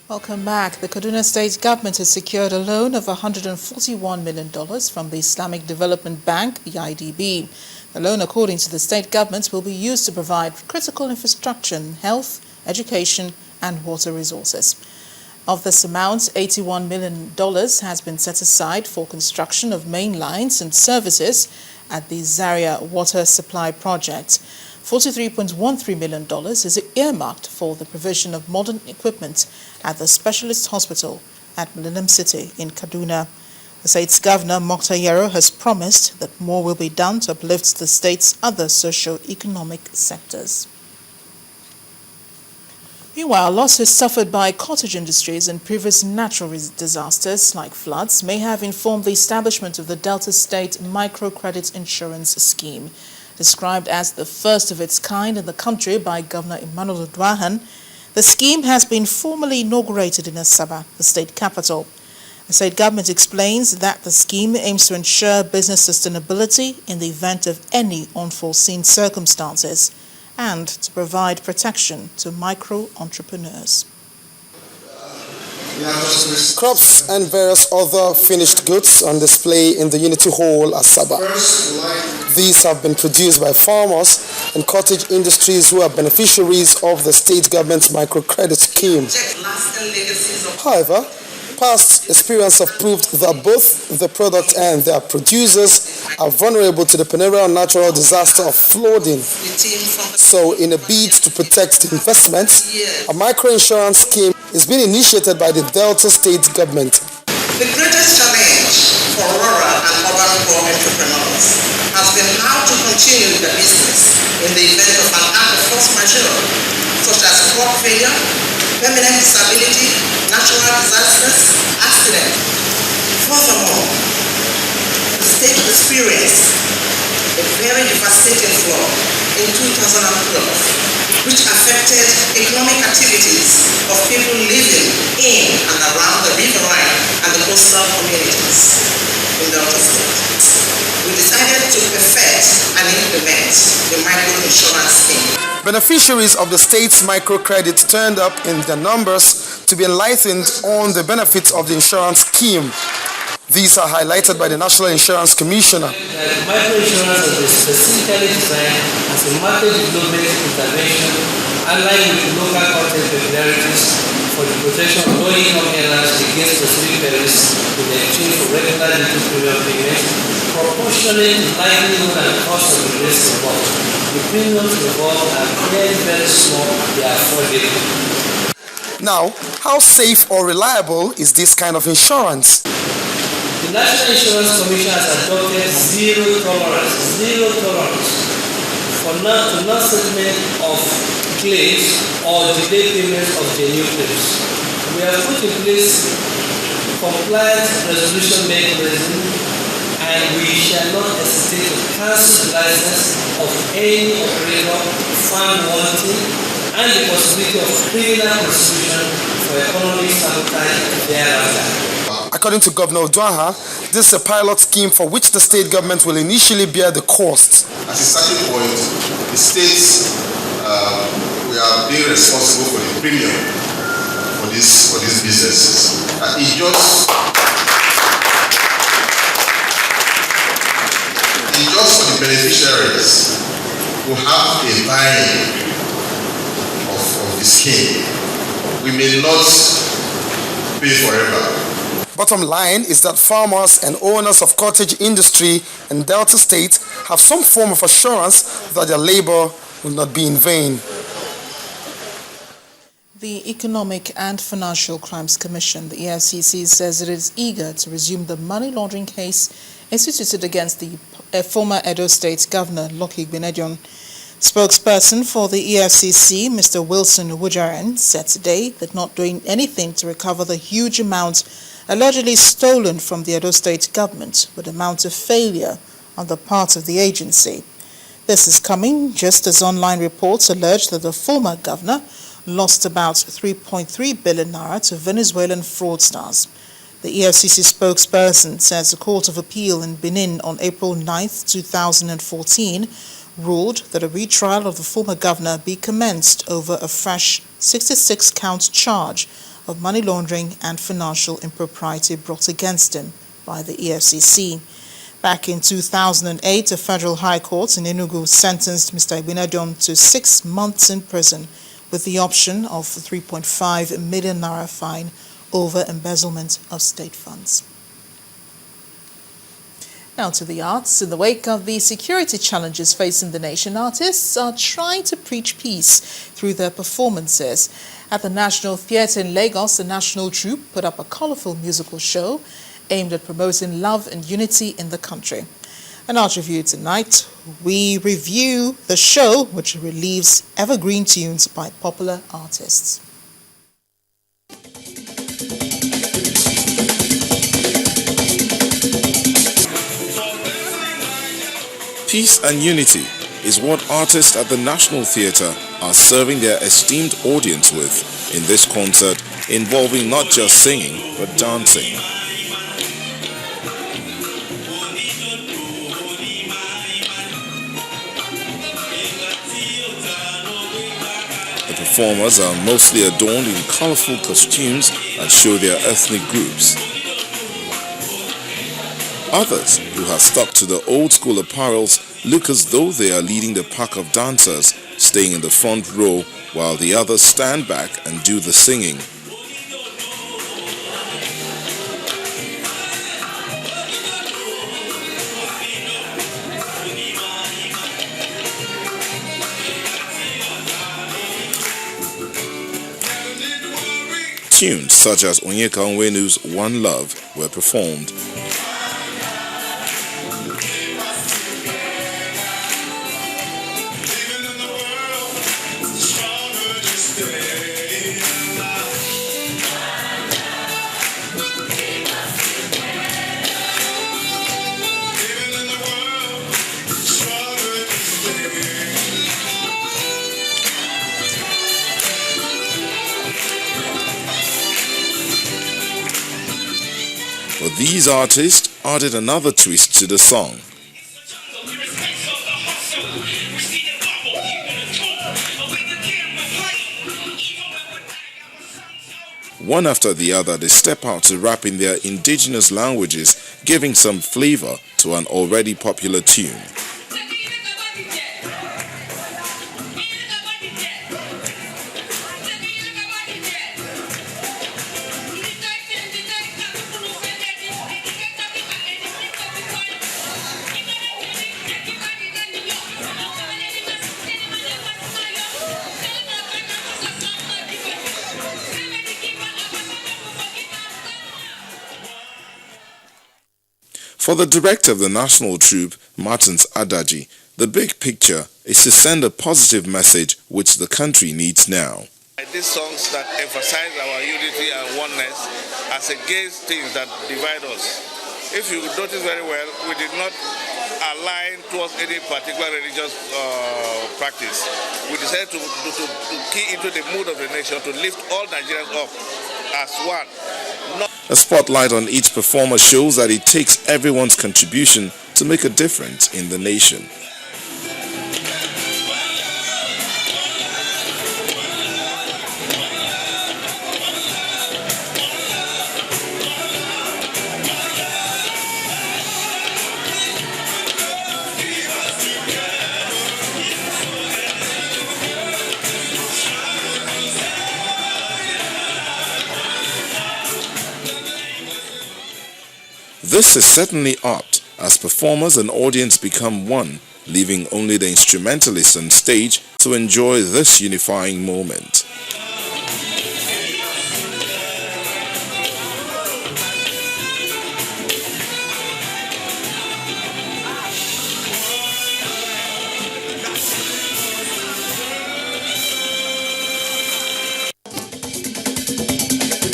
Welcome back. The Kaduna State government has secured a loan of $141 million from the Islamic Development Bank, the IDB. The loan, according to the state government, will be used to provide critical infrastructure in health, education and water resources. Of this amount, $81 million has been set aside for construction of main lines and services at the Zaria Water Supply Project. $43.13 million is earmarked for the provision of modern equipment at the Specialist Hospital at Millennium City in Kaduna. The state's governor, Mokhtar Yaro, has promised that more will be done to uplift the state's other socio-economic sectors. Meanwhile, losses suffered by cottage industries in previous natural disasters like floods may have informed the establishment of the Delta State Microcredit Insurance Scheme. Described as the first of its kind in the country by Governor Emmanuel Udwahan, the scheme has been formally inaugurated in Asaba, the state capital. The state government explains that the scheme aims to ensure business sustainability in the event of any unforeseen circumstances and to provide protection to micro-entrepreneurs. Crops and various other finished goods on display in the Unity Hall, Asaba. These have been produced by farmers and cottage industries who are beneficiaries of the state government's microcredit scheme. However, past experience have proved that both the product and their producers are vulnerable to the perennial natural disaster of flooding. So, in a bid to protect the investments, a microinsurance scheme is being initiated by the Delta State government. The greatest challenge for rural and urban poor entrepreneurs has been how to continue the business in the event of an act of force majeure, such as crop failure, permanent disability, natural disasters, accident. Furthermore, the state experienced a very devastating flood in 2012, which affected economic activities of people living in and around the riverine and the coastal communities in Delta State. We decided to perfect and implement the microinsurance scheme. Beneficiaries of the state's microcredit turned up in their numbers to be enlightened on the benefits of the insurance scheme. These are highlighted by the National Insurance Commissioner. Microinsurance has been specifically designed as a market development intervention aligned with local content peculiarities for the protection of low-income earners against specific perils in exchange for regular little premium payments, proportionate to likelihood and cost of the risk involved. The premiums involved are very, very small, they are affordable. Now, how safe or reliable is this kind of insurance? The National Insurance Commission has adopted zero tolerance for non-settlement of claims or delayed payments of genuine claims. We have put in place compliant resolution mechanism and we shall not hesitate to cancel the license of any operator found wanting and the possibility of criminal prosecution for economic sabotage thereafter. According to Governor Udwaha, this is a pilot scheme for which the state government will initially bear the cost. At a certain point, the states we are being responsible for the premium for these businesses. It's just for the beneficiaries who have a buy-in of the scheme. We may not pay forever. Bottom line is that farmers and owners of cottage industry in Delta State have some form of assurance that their labor will not be in vain. The Economic and Financial Crimes Commission, the EFCC, says it is eager to resume the money laundering case instituted against the former Edo State Governor, Lucky Benedion. Spokesperson for the EFCC, Mr. Wilson Wujaren, said today that not doing anything to recover the huge amount allegedly stolen from the Edo State government would amount to failure on the part of the agency. This is coming just as online reports allege that the former governor lost about 3.3 billion naira to Venezuelan fraudsters. The EFCC spokesperson says the Court of Appeal in Benin on April 9, 2014 ruled that a retrial of the former governor be commenced over a fresh 66-count charge of money laundering and financial impropriety brought against him by the EFCC. Back in 2008, a federal high court in Enugu sentenced Mr. Igbinedion to 6 months in prison with the option of a 3.5 million naira fine over embezzlement of state funds. Now to the arts. In the wake of the security challenges facing the nation, artists are trying to preach peace through their performances. At the National Theatre in Lagos, the National Troupe put up a colourful musical show aimed at promoting love and unity in the country. In Art Review tonight, we review the show, which relieves evergreen tunes by popular artists. Peace and unity is what artists at the National Theatre are serving their esteemed audience with in this concert involving not just singing but dancing. The performers are mostly adorned in colorful costumes that show their ethnic groups. Others, who have stuck to the old-school apparels, look as though they are leading the pack of dancers, staying in the front row while the others stand back and do the singing. Tunes such as Onyeka Onwenu's One Love were performed. But these artists added another twist to the song. One after the other, they step out to rap in their indigenous languages, giving some flavor to an already popular tune. For the director of the National Troupe, Martins Adaji, the big picture is to send a positive message which the country needs now. These songs that emphasize our unity and oneness as against things that divide us. If you notice very well, we did not align towards any particular religious practice. We decided to key into the mood of the nation, to lift all Nigerians up as one. A spotlight on each performer shows that it takes everyone's contribution to make a difference in the nation. This is certainly apt as performers and audience become one, leaving only the instrumentalists on stage to enjoy this unifying moment.